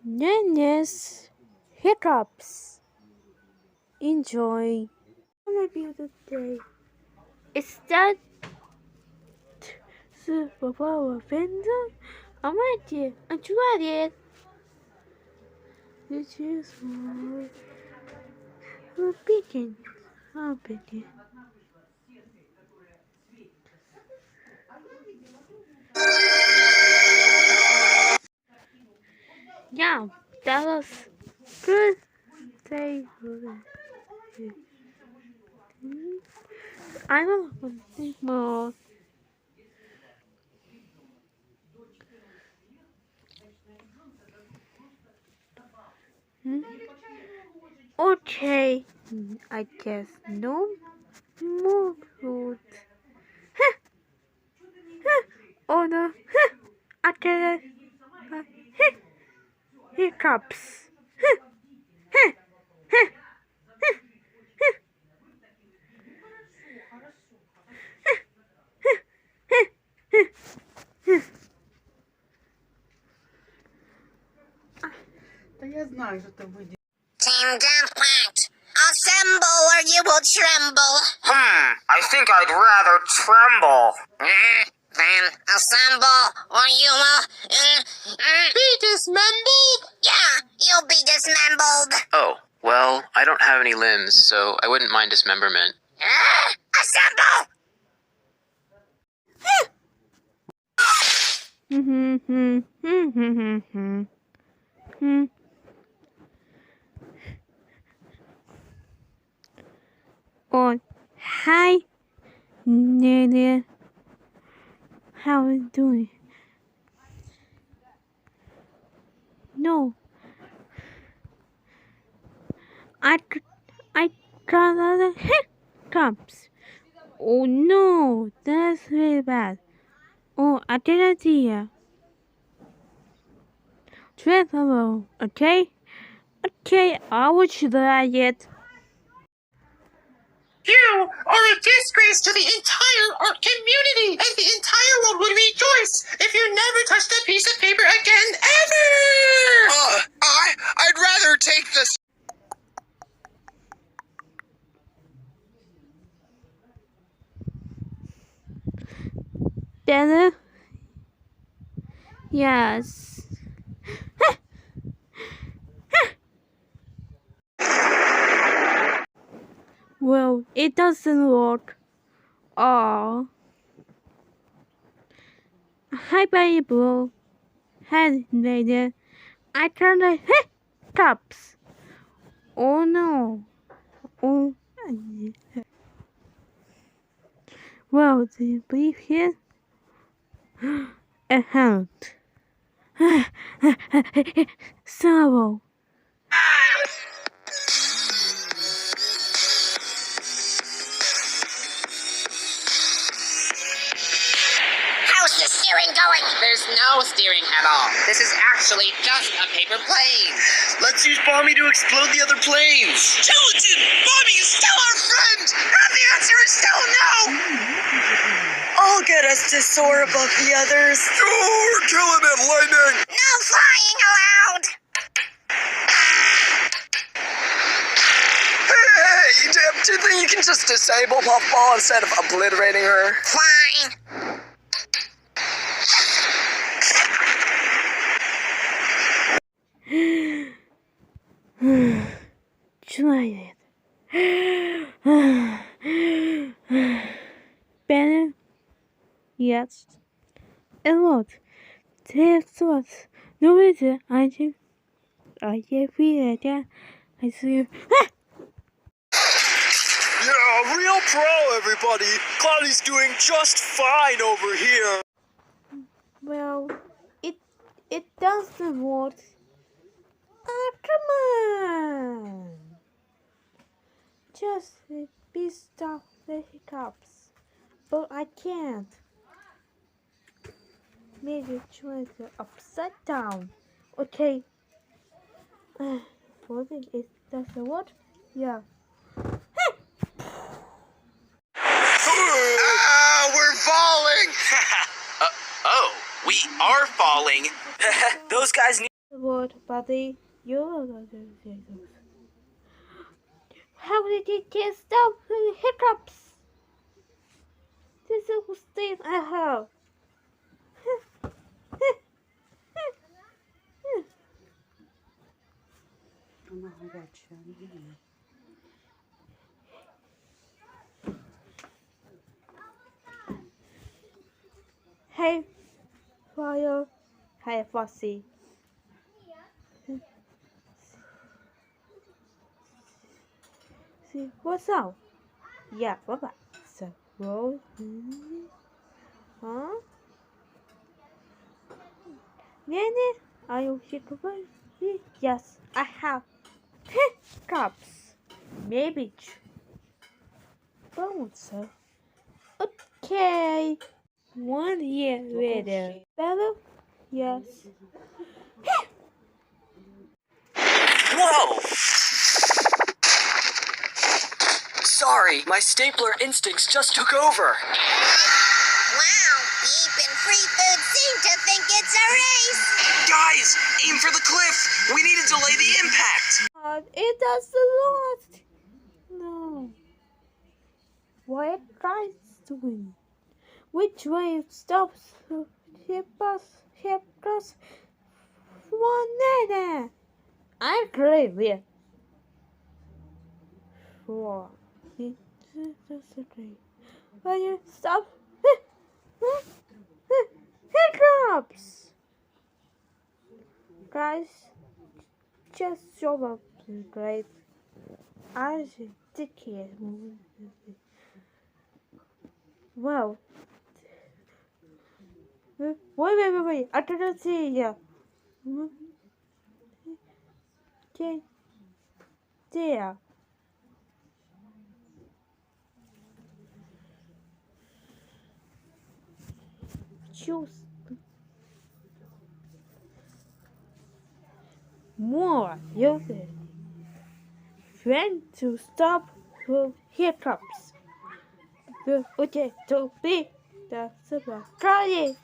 Nene's hiccups. Enjoy. A beautiful day. Is that superpower vendor? I might do. I tried it. This is more begin. I'll begin. Yeah, that was good. Say I don't think more. Okay, I guess no more food. Oh no, I get it. Hiccups. Team Compact, assemble or you will tremble. I think I'd rather tremble. Then assemble or you will be dismembered. Yeah, you'll be dismembered. Oh, well, I don't have any limbs, so I wouldn't mind dismemberment. Assemble! Oh, hi, Nene. How are you doing? No, I got other hiccups. Oh no, that's really bad. Oh, I didn't see ya. Travel, okay? Okay, I will try it. You are a disgrace to the entire art community, and the entire world would rejoice if you never touched a piece of paper again, ever! I'd rather take this. Better? Yes. Well, it doesn't work. Oh. Hi, Bible. Hi, lady. I turned the hiccups. Oh no. Oh. Well, do you believe here? A hand. Sorrow. How's the steering going? There's no steering at all. This is actually just a paper plane. Let's use Bommy to explode the other planes. Gelatin! Bommy is still our friend! And the answer is still no! I'll get us to soar above the others. You're killing it, Lightning! No flying allowed! Hey, do you think you can just disable Puffball instead of obliterating her? Fine. Try it. Better? Yes. It was. This was. No reason. I feel again. I see. Yeah, real pro, everybody. Cloudy's doing just fine over here. Well, it doesn't work. Oh, come on. Just be stop the hiccups. But I can't. Maybe try to upside down. Okay. What it doesn't work? Yeah. We're falling. Oh, we are falling. Those guys need. word, buddy. You. How did you just stop the hiccups? This is the thing I have. Hey, fire. Hey, Fossy. See, what's up? Yeah, bye-bye. So, roll. Huh? Nene, are you hiccups? Yes, I have hiccups. Maybe bones. Okay. 1 year later. Better? Yes. Whoa! Sorry, my stapler instincts just took over. Wow, Beep and Free Food seem to think it's a race. Guys, aim for the cliff. We need to delay the impact. It does a lot. No. What are guys doing? Which way stops hip us one Nene? I agree with 4. Will you stop? Hiccups! Guys, just show up, great. I take care. Wow. Wait. I cannot see ya. Okay. There. Choose more users. When to stop the hiccups. Okay, to be the super. Try it.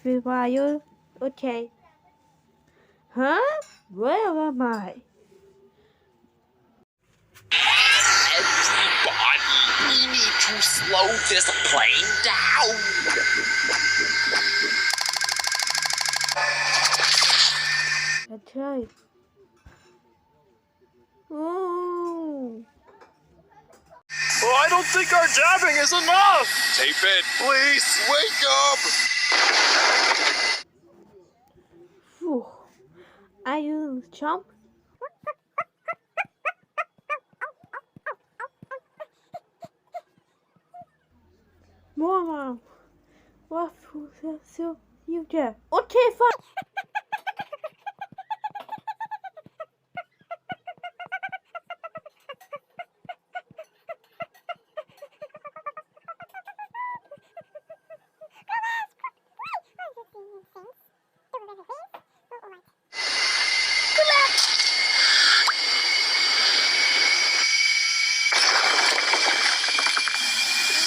Review. Okay. Huh? Where am I? Everybody, we need to slow this plane down. That's right. Oh. Oh, I don't think our dabbing is enough. Tape it. Please, wake up. Phew. Are you jump? Mama, what so you there? Okay, fine.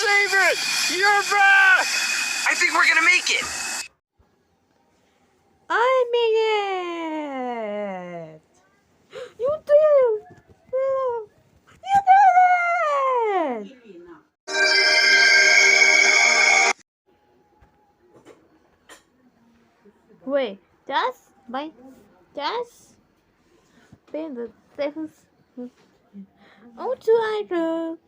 David, you're back. I think we're gonna make it. I made it. You did. You did it. Wait, that's been the seventh. Oh, do I do?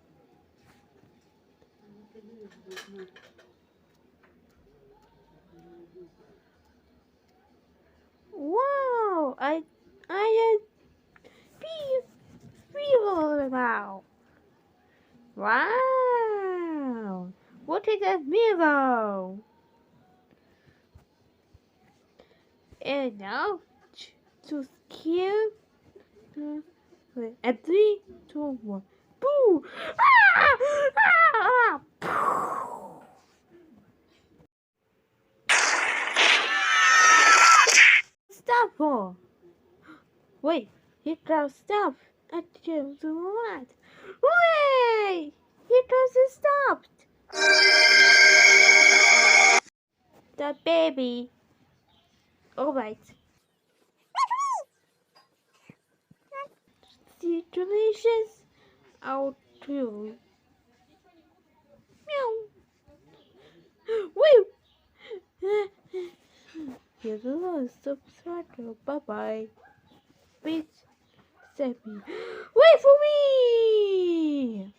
Wow, I feel now. Wow, what is a mirror? And now to kill. Wait, and 3, 2, 1. Boo! Ah! Ah! Ah! Stop! Oh. Wait, he can stop. I can't do what? Wait! He doesn't stop. The baby. Alright. Congratulations out to you. Meow. Woo! Here's a little subscriber. Bye bye. Please send me. Wait for me!